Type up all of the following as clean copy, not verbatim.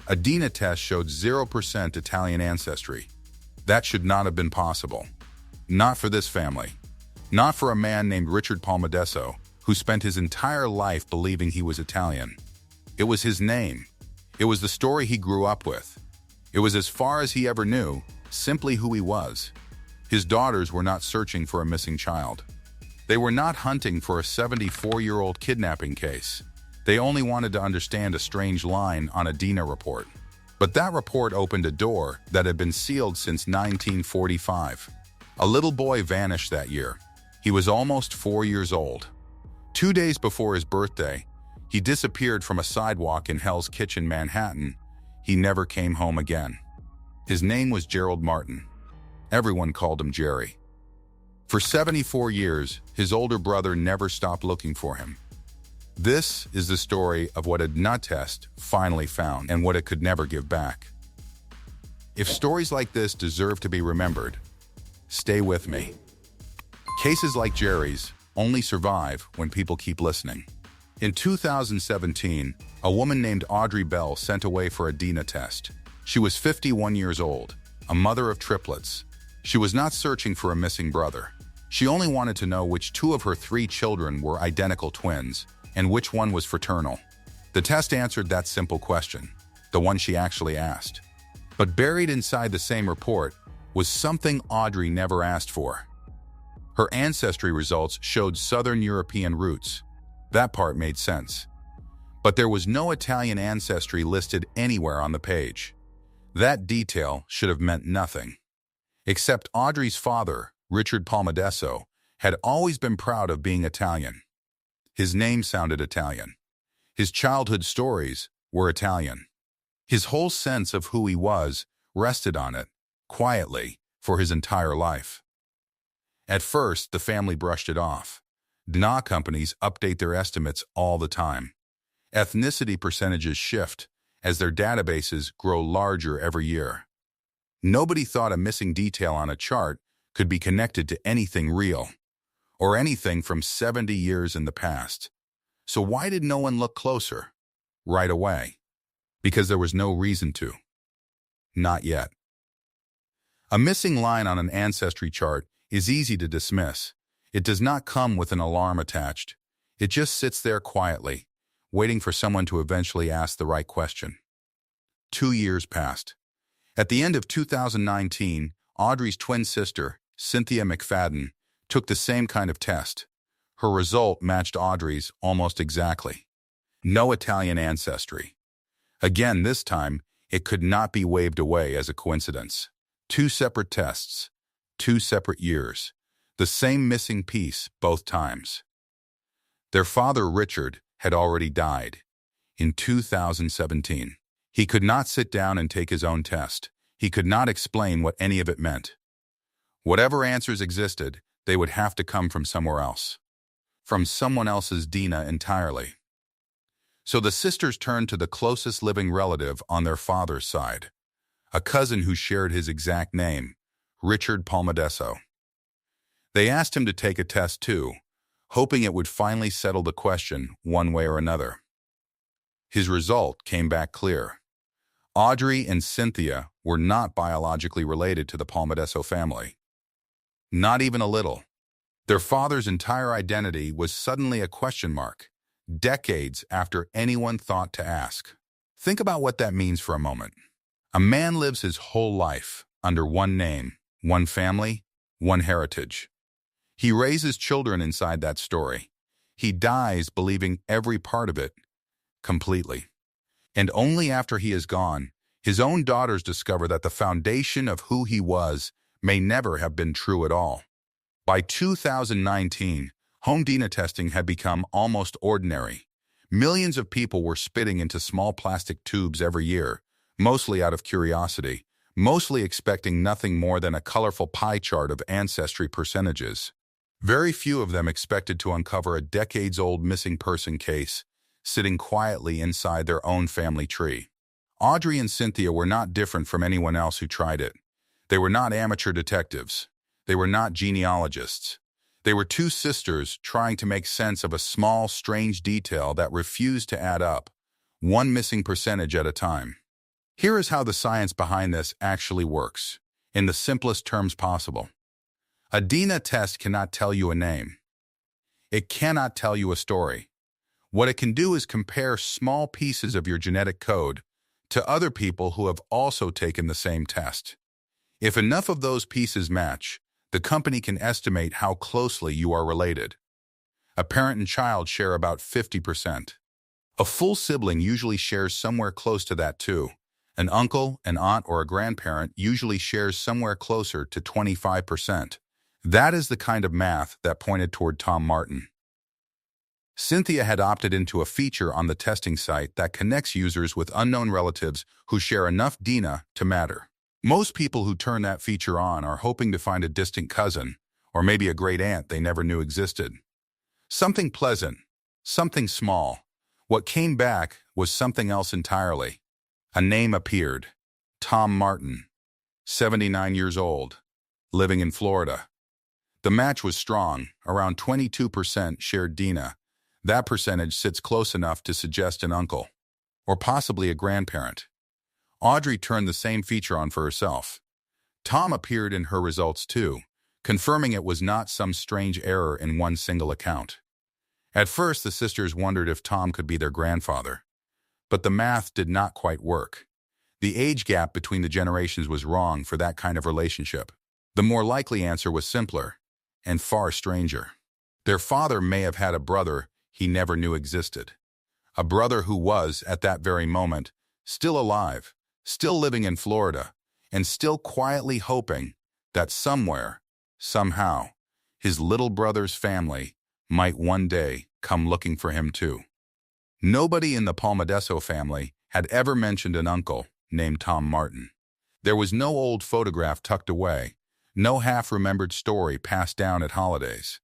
A DNA test showed 0% Italian ancestry. That should not have been possible. Not for this family. Not for a man named Richard Palmadesso, who spent his entire life believing he was Italian. It was his name. It was the story he grew up with. It was as far as he ever knew, simply who he was. His daughters were not searching for a missing child. They were not hunting for a 74-year-old kidnapping case. They only wanted to understand a strange line on a DNA report. But that report opened a door that had been sealed since 1945. A little boy vanished that year. He was almost 4 years old. 2 days before his birthday, he disappeared from a sidewalk in Hell's Kitchen, Manhattan. He never came home again. His name was Gerald Martin. Everyone called him Jerry. For 74 years, his older brother never stopped looking for him. This is the story of what a DNA test finally found and what it could never give back. If stories like this deserve to be remembered, stay with me. Cases like Jerry's only survive when people keep listening. In 2017, a woman named Audrey Bell sent away for a DNA test. She was 51 years old, a mother of triplets. She was not searching for a missing brother. She only wanted to know which 2 of her 3 children were identical twins and which one was fraternal. The test answered that simple question, the one she actually asked. But buried inside the same report was something Audrey never asked for. Her ancestry results showed Southern European roots. That part made sense. But there was no Italian ancestry listed anywhere on the page. That detail should have meant nothing. Except Audrey's father, Richard Palmadesso, had always been proud of being Italian. His name sounded Italian. His childhood stories were Italian. His whole sense of who he was rested on it, quietly, for his entire life. At first, the family brushed it off. DNA companies update their estimates all the time. Ethnicity percentages shift as their databases grow larger every year. Nobody thought a missing detail on a chart could be connected to anything real, or anything from 70 years in the past. So why did no one look closer? Right away. Because there was no reason to. Not yet. A missing line on an ancestry chart is easy to dismiss. It does not come with an alarm attached. It just sits there quietly, waiting for someone to eventually ask the right question. 2 years passed. At the end of 2019, Audrey's twin sister, Cynthia McFadden, took the same kind of test. Her result matched Audrey's almost exactly. No Italian ancestry. Again, this time, it could not be waved away as a coincidence. 2 separate tests, 2 separate years. The same missing piece both times. Their father, Richard, had already died in 2017. He could not sit down and take his own test. He could not explain what any of it meant. Whatever answers existed, they would have to come from somewhere else. From someone else's DNA entirely. So the sisters turned to the closest living relative on their father's side. A cousin who shared his exact name, Richard Palmadesso. They asked him to take a test too, hoping it would finally settle the question one way or another. His result came back clear. Audrey and Cynthia were not biologically related to the Palmadesso family. Not even a little. Their father's entire identity was suddenly a question mark, decades after anyone thought to ask. Think about what that means for a moment. A man lives his whole life under one name, one family, one heritage. He raises children inside that story. He dies believing every part of it, completely. And only after he is gone, his own daughters discover that the foundation of who he was may never have been true at all. By 2019, home DNA testing had become almost ordinary. Millions of people were spitting into small plastic tubes every year, mostly out of curiosity, mostly expecting nothing more than a colorful pie chart of ancestry percentages. Very few of them expected to uncover a decades-old missing person case sitting quietly inside their own family tree. Audrey and Cynthia were not different from anyone else who tried it. They were not amateur detectives. They were not genealogists. They were 2 sisters trying to make sense of a small, strange detail that refused to add up, one missing percentage at a time. Here is how the science behind this actually works, in the simplest terms possible. A DNA test cannot tell you a name. It cannot tell you a story. What it can do is compare small pieces of your genetic code to other people who have also taken the same test. If enough of those pieces match, the company can estimate how closely you are related. A parent and child share about 50%. A full sibling usually shares somewhere close to that too. An uncle, an aunt, or a grandparent usually shares somewhere closer to 25%. That is the kind of math that pointed toward Tom Martin. Cynthia had opted into a feature on the testing site that connects users with unknown relatives who share enough DNA to matter. Most people who turn that feature on are hoping to find a distant cousin, or maybe a great aunt they never knew existed. Something pleasant, something small. What came back was something else entirely. A name appeared. Tom Martin, 79 years old, living in Florida. The match was strong, around 22% shared DNA. That percentage sits close enough to suggest an uncle, or possibly a grandparent. Audrey turned the same feature on for herself. Tom appeared in her results too, confirming it was not some strange error in one single account. At first, the sisters wondered if Tom could be their grandfather. But the math did not quite work. The age gap between the generations was wrong for that kind of relationship. The more likely answer was simpler and far stranger. Their father may have had a brother he never knew existed. A brother who was, at that very moment, still alive, still living in Florida, and still quietly hoping that somewhere, somehow, his little brother's family might one day come looking for him too. Nobody in the Palmadesso family had ever mentioned an uncle named Tom Martin. There was no old photograph tucked away, no half-remembered story passed down at holidays.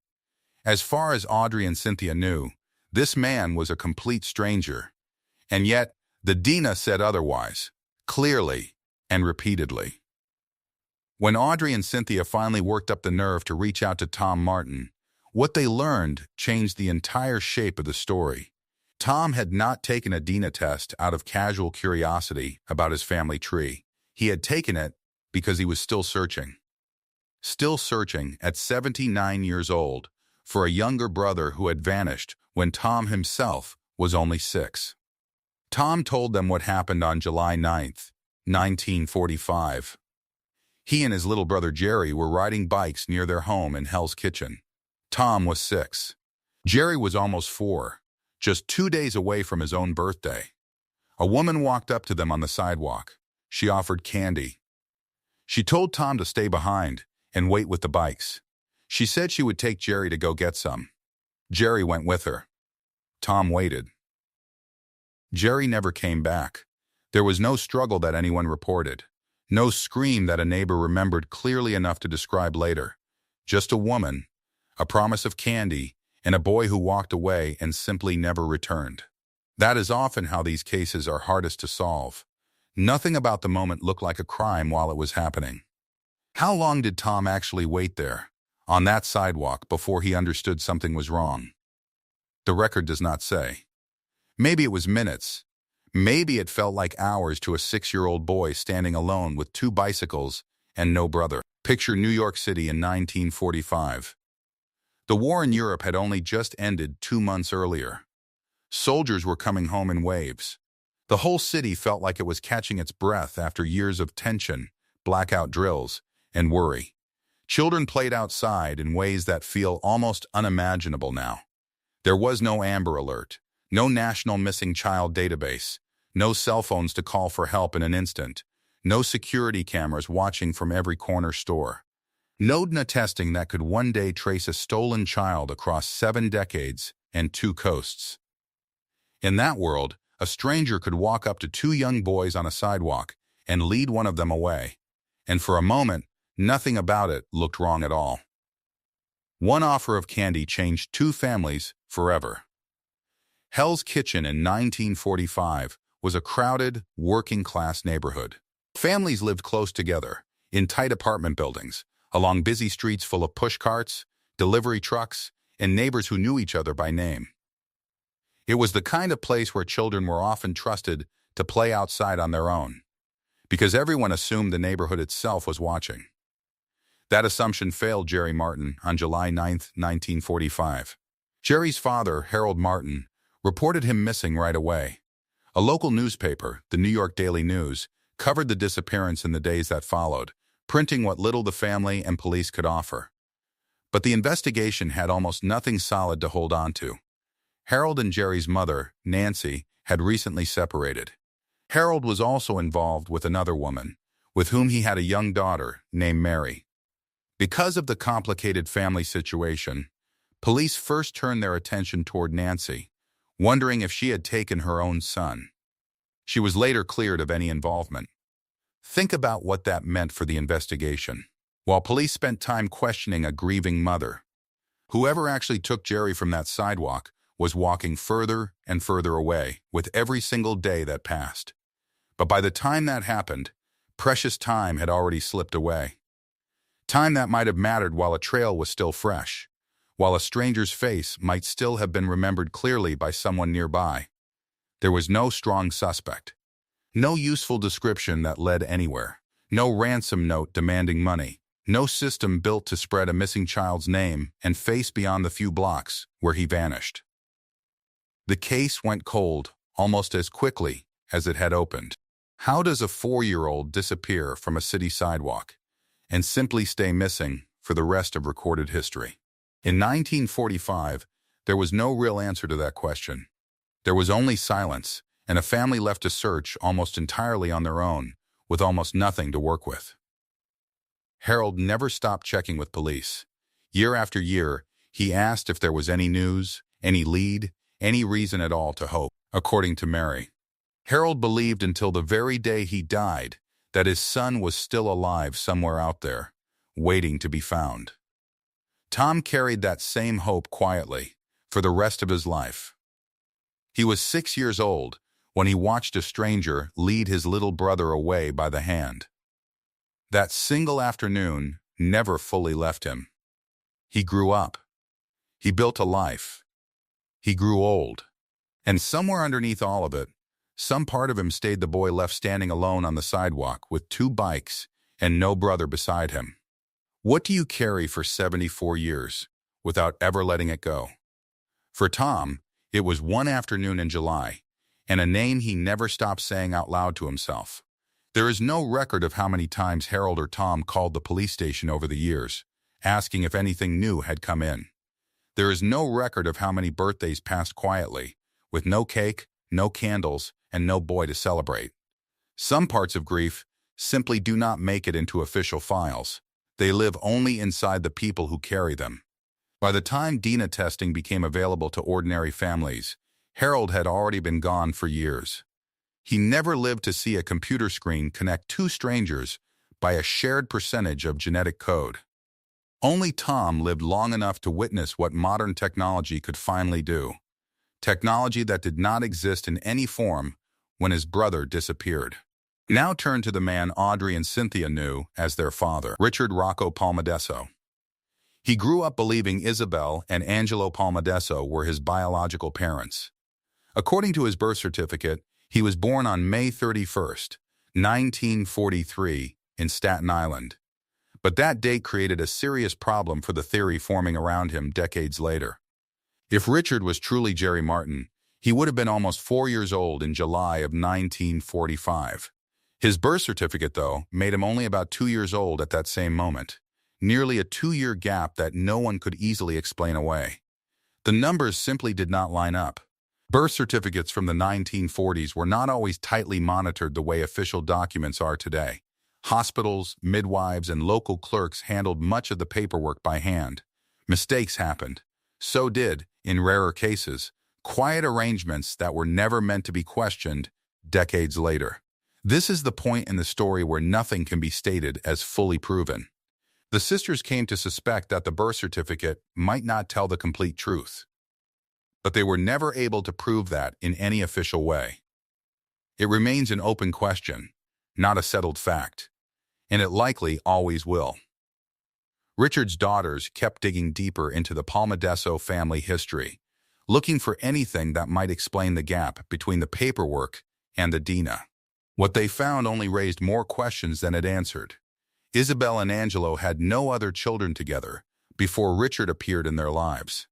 As far as Audrey and Cynthia knew, this man was a complete stranger. And yet, the DNA said otherwise, clearly and repeatedly. When Audrey and Cynthia finally worked up the nerve to reach out to Tom Martin, what they learned changed the entire shape of the story. Tom had not taken a DNA test out of casual curiosity about his family tree. He had taken it because he was still searching. Still searching at 79 years old for a younger brother who had vanished when Tom himself was only 6. Tom told them what happened on July 9th, 1945. He and his little brother Jerry were riding bikes near their home in Hell's Kitchen. Tom was 6. Jerry was almost 4, just 2 days away from his own birthday. A woman walked up to them on the sidewalk. She offered candy. She told Tom to stay behind and wait with the bikes. She said she would take Jerry to go get some. Jerry went with her. Tom waited. Jerry never came back. There was no struggle that anyone reported. No scream that a neighbor remembered clearly enough to describe later. Just a woman, a promise of candy, and a boy who walked away and simply never returned. That is often how these cases are hardest to solve. Nothing about the moment looked like a crime while it was happening. How long did Tom actually wait there, on that sidewalk, before he understood something was wrong? The record does not say. Maybe it was minutes. Maybe it felt like hours to a 6-year-old boy standing alone with 2 bicycles and no brother. Picture New York City in 1945. The war in Europe had only just ended 2 months earlier. Soldiers were coming home in waves. The whole city felt like it was catching its breath after years of tension, blackout drills, and worry. Children played outside in ways that feel almost unimaginable now. There was no Amber Alert, no national missing child database, no cell phones to call for help in an instant, no security cameras watching from every corner store. No DNA testing that could one day trace a stolen child across 7 decades and 2 coasts. In that world, a stranger could walk up to 2 young boys on a sidewalk and lead one of them away. And for a moment, nothing about it looked wrong at all. One offer of candy changed 2 families forever. Hell's Kitchen in 1945 was a crowded, working-class neighborhood. Families lived close together, in tight apartment buildings, along busy streets full of pushcarts, delivery trucks, and neighbors who knew each other by name. It was the kind of place where children were often trusted to play outside on their own. because everyone assumed the neighborhood itself was watching. That assumption failed Jerry Martin on July 9, 1945. Jerry's father, Harold Martin, reported him missing right away. A local newspaper, the New York Daily News, covered the disappearance in the days that followed, printing what little the family and police could offer. But the investigation had almost nothing solid to hold on to. Harold and Jerry's mother, Nancy, had recently separated. Harold was also involved with another woman, with whom he had a young daughter named Mary. Because of the complicated family situation, police first turned their attention toward Nancy, wondering if she had taken her own son. She was later cleared of any involvement. Think about what that meant for the investigation. While police spent time questioning a grieving mother, whoever actually took Jerry from that sidewalk was walking further and further away with every single day that passed. But by the time that happened, precious time had already slipped away. Time that might have mattered while a trail was still fresh, while a stranger's face might still have been remembered clearly by someone nearby. There was no strong suspect, no useful description that led anywhere, no ransom note demanding money, no system built to spread a missing child's name and face beyond the few blocks where he vanished. The case went cold almost as quickly as it had opened. How does a 4-year-old disappear from a city sidewalk and simply stay missing for the rest of recorded history? In 1945, there was no real answer to that question. There was only silence, and a family left to search almost entirely on their own, with almost nothing to work with. Harold never stopped checking with police. Year after year, he asked if there was any news, any lead, any reason at all to hope. According to Mary, Harold believed until the very day he died that his son was still alive somewhere out there, waiting to be found. Tom carried that same hope quietly for the rest of his life. He was 6 years old when he watched a stranger lead his little brother away by the hand. That single afternoon never fully left him. He grew up. He built a life. He grew old. And somewhere underneath all of it, some part of him stayed the boy left standing alone on the sidewalk with 2 bikes and no brother beside him. What do you carry for 74 years without ever letting it go? For Tom, it was one afternoon in July, and a name he never stopped saying out loud to himself. There is no record of how many times Harold or Tom called the police station over the years, asking if anything new had come in. There is no record of how many birthdays passed quietly, with no cake, no candles, and no boy to celebrate. Some parts of grief simply do not make it into official files. They live only inside the people who carry them. By the time DNA testing became available to ordinary families, Harold had already been gone for years. He never lived to see a computer screen connect 2 strangers by a shared percentage of genetic code. Only Tom lived long enough to witness what modern technology could finally do. Technology that did not exist in any form when his brother disappeared. Now turn to the man Audrey and Cynthia knew as their father, Richard Rocco Palmadesso. He grew up believing Isabel and Angelo Palmadesso were his biological parents. According to his birth certificate, he was born on May 31st, 1943, in Staten Island. But that date created a serious problem for the theory forming around him decades later. If Richard was truly Jerry Martin, he would have been almost 4 years old in July of 1945. His birth certificate, though, made him only about 2 years old at that same moment, nearly a 2-year gap that no one could easily explain away. The numbers simply did not line up. Birth certificates from the 1940s were not always tightly monitored the way official documents are today. Hospitals, midwives, and local clerks handled much of the paperwork by hand. Mistakes happened. So did, in rarer cases, quiet arrangements that were never meant to be questioned decades later. This is the point in the story where nothing can be stated as fully proven. The sisters came to suspect that the birth certificate might not tell the complete truth, but they were never able to prove that in any official way. It remains an open question, not a settled fact, and it likely always will. Richard's daughters kept digging deeper into the Palmadesso family history, looking for anything that might explain the gap between the paperwork and the DNA. What they found only raised more questions than it answered. Isabel and Angelo had no other children together before Richard appeared in their lives.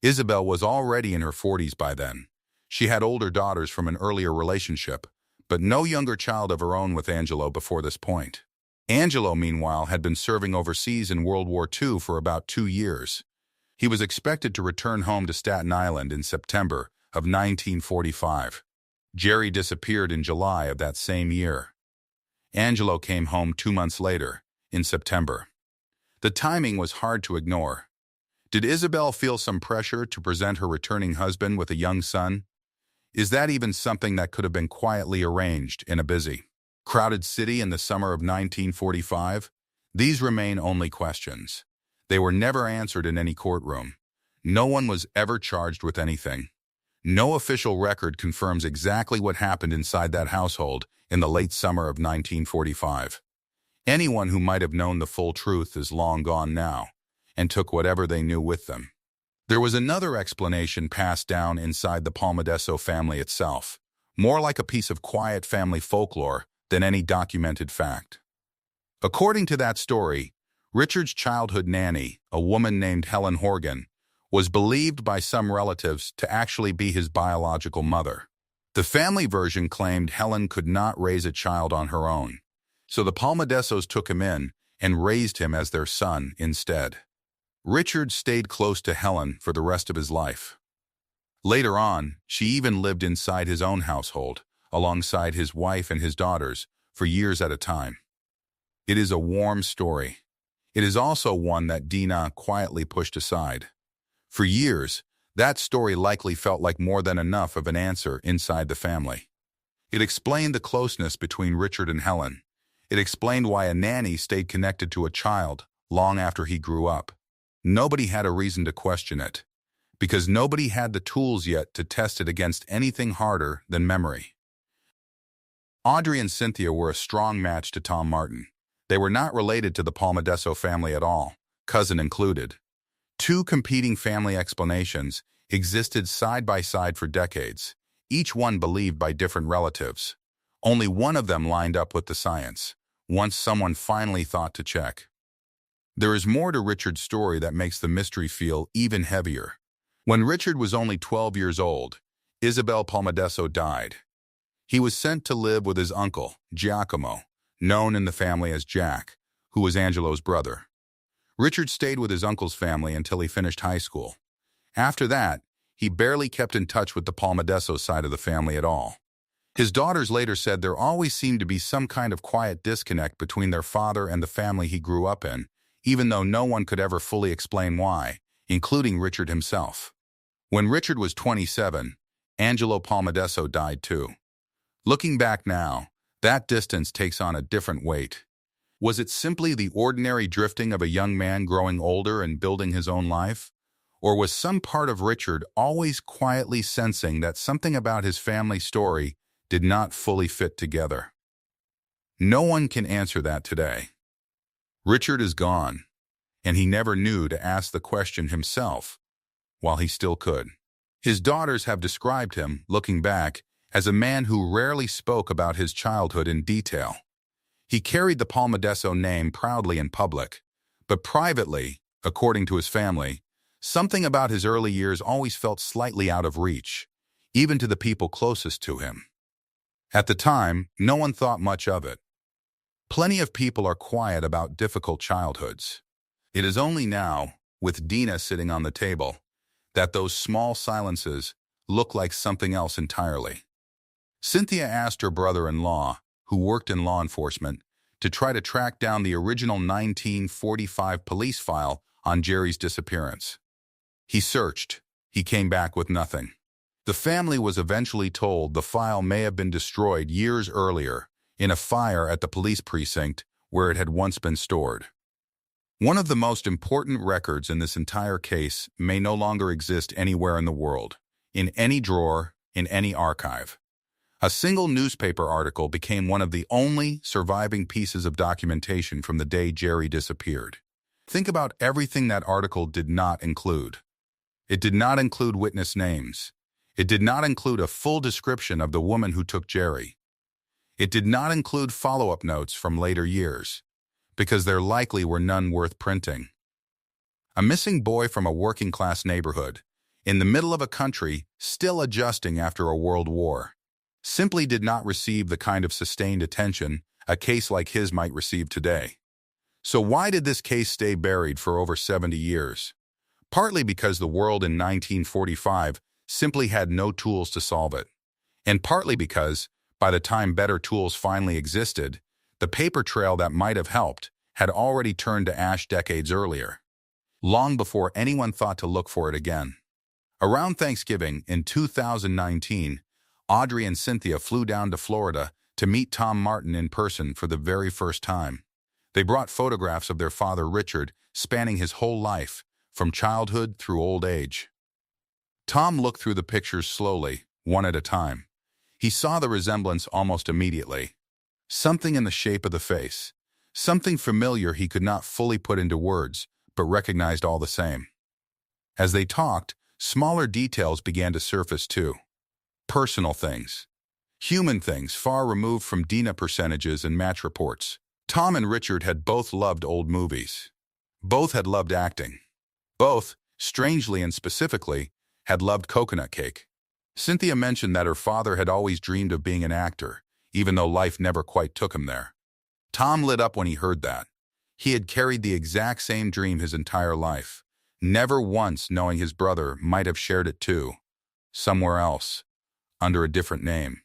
Isabel was already in her 40s by then. She had older daughters from an earlier relationship, but no younger child of her own with Angelo before this point. Angelo, meanwhile, had been serving overseas in World War II for about 2 years. He was expected to return home to Staten Island in September of 1945. Jerry disappeared in July of that same year. Angelo came home 2 months later, in September. The timing was hard to ignore. Did Isabel feel some pressure to present her returning husband with a young son? Is that even something that could have been quietly arranged in a busy, crowded city in the summer of 1945? These remain only questions. They were never answered in any courtroom. No one was ever charged with anything. No official record confirms exactly what happened inside that household in the late summer of 1945. Anyone who might have known the full truth is long gone now, and took whatever they knew with them. There was another explanation passed down inside the Palmadesso family itself, more like a piece of quiet family folklore than any documented fact. According to that story, Richard's childhood nanny, a woman named Helen Horgan, was believed by some relatives to actually be his biological mother. The family version claimed Helen could not raise a child on her own, so the Palmadessos took him in and raised him as their son instead. Richard stayed close to Helen for the rest of his life. Later on, she even lived inside his own household, alongside his wife and his daughters, for years at a time. It is a warm story. It is also one that Dina quietly pushed aside. For years, that story likely felt like more than enough of an answer inside the family. It explained the closeness between Richard and Helen. It explained why a nanny stayed connected to a child long after he grew up. Nobody had a reason to question it, because nobody had the tools yet to test it against anything harder than memory. Audrey and Cynthia were a strong match to Tom Martin. They were not related to the Palmadesso family at all, cousin included. Two competing family explanations existed side by side for decades, each one believed by different relatives. Only one of them lined up with the science, once someone finally thought to check. There is more to Richard's story that makes the mystery feel even heavier. When Richard was only 12 years old, Isabel Palmadesso died. He was sent to live with his uncle, Giacomo, known in the family as Jack, who was Angelo's brother. Richard stayed with his uncle's family until he finished high school. After that, he barely kept in touch with the Palmadesso side of the family at all. His daughters later said there always seemed to be some kind of quiet disconnect between their father and the family he grew up in, even though no one could ever fully explain why, including Richard himself. When Richard was 27, Angelo Palmadesso died too. Looking back now, that distance takes on a different weight. Was it simply the ordinary drifting of a young man growing older and building his own life? Or was some part of Richard always quietly sensing that something about his family story did not fully fit together? No one can answer that today. Richard is gone, and he never knew to ask the question himself, while he still could. His daughters have described him, looking back, as a man who rarely spoke about his childhood in detail. He carried the Palmadesso name proudly in public, but privately, according to his family, something about his early years always felt slightly out of reach, even to the people closest to him. At the time, no one thought much of it. Plenty of people are quiet about difficult childhoods. It is only now, with Dina sitting on the table, that those small silences look like something else entirely. Cynthia asked her brother-in-law, who worked in law enforcement, to try to track down the original 1945 police file on Jerry's disappearance. He searched. He came back with nothing. The family was eventually told the file may have been destroyed years earlier in a fire at the police precinct where it had once been stored. One of the most important records in this entire case may no longer exist anywhere in the world, in any drawer, in any archive. A single newspaper article became one of the only surviving pieces of documentation from the day Jerry disappeared. Think about everything that article did not include. It did not include witness names. It did not include a full description of the woman who took Jerry. It did not include follow-up notes from later years, because there likely were none worth printing. A missing boy from a working-class neighborhood, in the middle of a country still adjusting after a world war, simply did not receive the kind of sustained attention a case like his might receive today. So why did this case stay buried for over 70 years? Partly because the world in 1945 simply had no tools to solve it, and partly because, by the time better tools finally existed, the paper trail that might have helped had already turned to ash decades earlier, long before anyone thought to look for it again. Around Thanksgiving in 2019, Audrey and Cynthia flew down to Florida to meet Tom Martin in person for the very first time. They brought photographs of their father Richard, spanning his whole life, from childhood through old age. Tom looked through the pictures slowly, one at a time. He saw the resemblance almost immediately. Something in the shape of the face. Something familiar he could not fully put into words, but recognized all the same. As they talked, smaller details began to surface too. Personal things. Human things far removed from DNA percentages and match reports. Tom and Richard had both loved old movies. Both had loved acting. Both, strangely and specifically, had loved coconut cake. Cynthia mentioned that her father had always dreamed of being an actor, even though life never quite took him there. Tom lit up when he heard that. He had carried the exact same dream his entire life, never once knowing his brother might have shared it too, somewhere else, under a different name.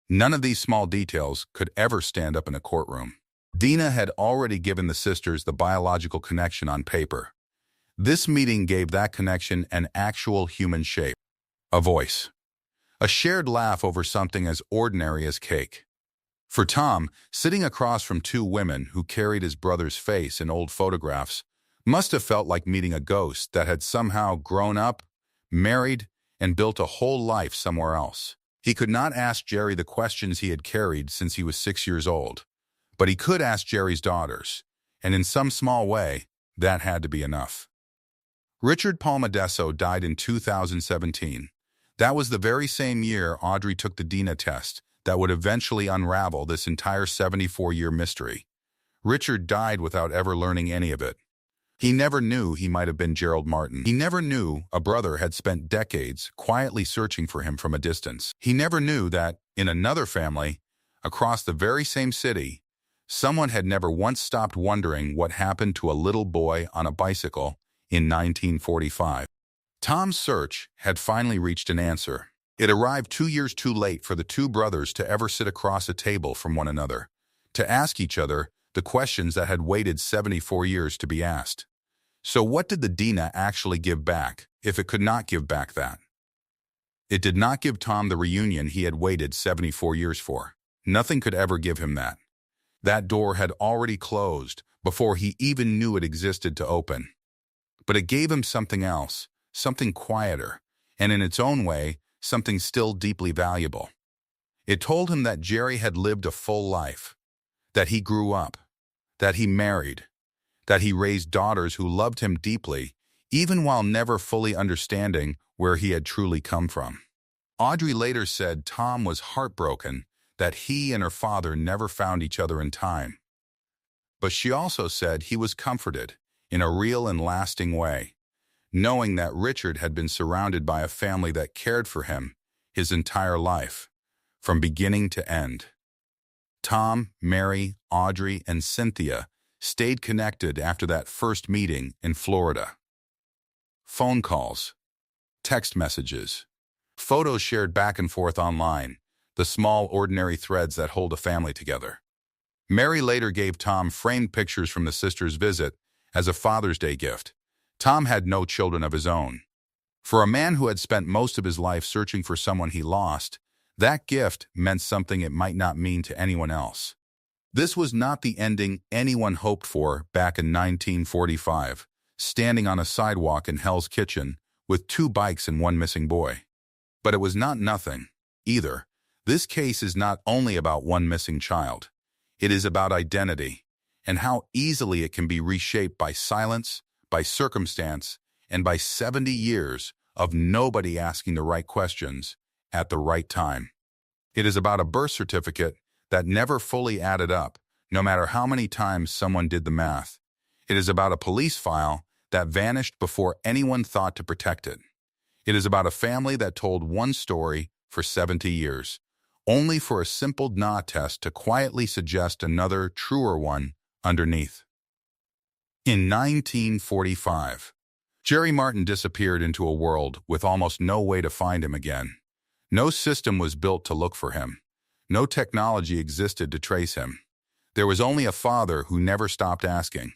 None of these small details could ever stand up in a courtroom. Dina had already given the sisters the biological connection on paper. This meeting gave that connection an actual human shape. A voice. A shared laugh over something as ordinary as cake. For Tom, sitting across from two women who carried his brother's face in old photographs must have felt like meeting a ghost that had somehow grown up, married, and built a whole life somewhere else. He could not ask Jerry the questions he had carried since he was 6 years old, but he could ask Jerry's daughters, and in some small way, that had to be enough. Richard Palmadesso died in 2017. That was the very same year Audrey took the DNA test that would eventually unravel this entire 74-year mystery. Richard died without ever learning any of it. He never knew he might have been Gerald Martin. He never knew a brother had spent decades quietly searching for him from a distance. He never knew that, in another family, across the very same city, someone had never once stopped wondering what happened to a little boy on a bicycle in 1945. Tom's search had finally reached an answer. It arrived 2 years too late for the two brothers to ever sit across a table from one another, to ask each other the questions that had waited 74 years to be asked. So what did the DNA actually give back, if it could not give back that? It did not give Tom the reunion he had waited 74 years for. Nothing could ever give him that. That door had already closed before he even knew it existed to open. But it gave him something else, something quieter, and in its own way, something still deeply valuable. It told him that Jerry had lived a full life, that he grew up, that he married, that he raised daughters who loved him deeply, even while never fully understanding where he had truly come from. Audrey later said Tom was heartbroken that he and her father never found each other in time. But she also said he was comforted, in a real and lasting way, knowing that Richard had been surrounded by a family that cared for him his entire life, from beginning to end. Tom, Mary, Audrey, and Cynthia stayed connected after that first meeting in Florida. Phone calls, text messages, photos shared back and forth online, the small, ordinary threads that hold a family together. Mary later gave Tom framed pictures from the sisters' visit as a Father's Day gift. Tom had no children of his own. For a man who had spent most of his life searching for someone he lost, that gift meant something it might not mean to anyone else. This was not the ending anyone hoped for back in 1945, standing on a sidewalk in Hell's Kitchen with 2 bikes and 1 missing boy. But it was not nothing, either. This case is not only about one missing child. It is about identity, and how easily it can be reshaped by silence, by circumstance, and by 70 years of nobody asking the right questions at the right time. It is about a birth certificate that never fully added up, no matter how many times someone did the math. It is about a police file that vanished before anyone thought to protect it. It is about a family that told one story for 70 years, only for a simple DNA test to quietly suggest another, truer one underneath. In 1945, Jerry Martin disappeared into a world with almost no way to find him again. No system was built to look for him. No technology existed to trace him. There was only a father who never stopped asking,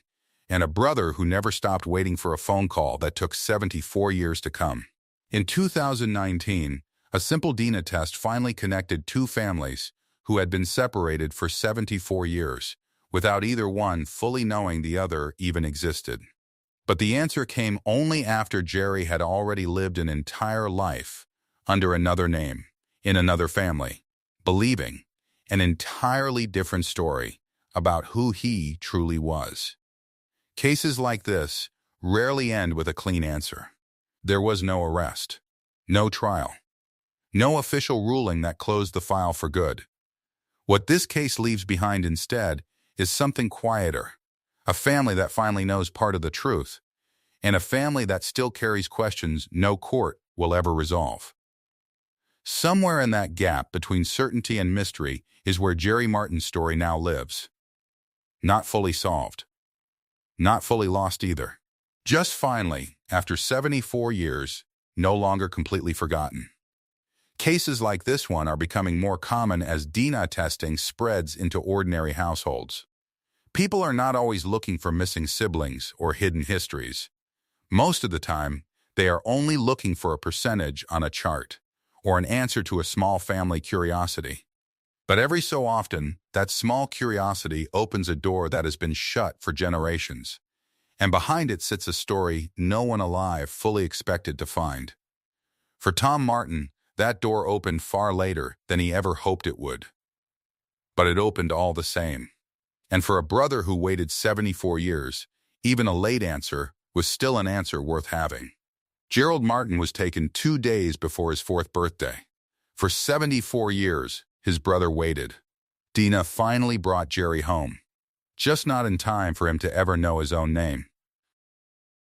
and a brother who never stopped waiting for a phone call that took 74 years to come. In 2019, a simple DNA test finally connected two families who had been separated for 74 years, without either one fully knowing the other even existed. But the answer came only after Jerry had already lived an entire life under another name, in another family, believing an entirely different story about who he truly was. Cases like this rarely end with a clean answer. There was no arrest, no trial, no official ruling that closed the file for good. What this case leaves behind instead is something quieter, a family that finally knows part of the truth, and a family that still carries questions no court will ever resolve. Somewhere in that gap between certainty and mystery is where Jerry Martin's story now lives. Not fully solved. Not fully lost either. Just finally, after 74 years, no longer completely forgotten. Cases like this one are becoming more common as DNA testing spreads into ordinary households. People are not always looking for missing siblings or hidden histories. Most of the time, they are only looking for a percentage on a chart or an answer to a small family curiosity. But every so often, that small curiosity opens a door that has been shut for generations, and behind it sits a story no one alive fully expected to find. For Tom Martin, that door opened far later than he ever hoped it would. But it opened all the same. And for a brother who waited 74 years, even a late answer was still an answer worth having. Gerald Martin was taken 2 days before his 4th birthday. For 74 years, his brother waited. Dina finally brought Jerry home, just not in time for him to ever know his own name.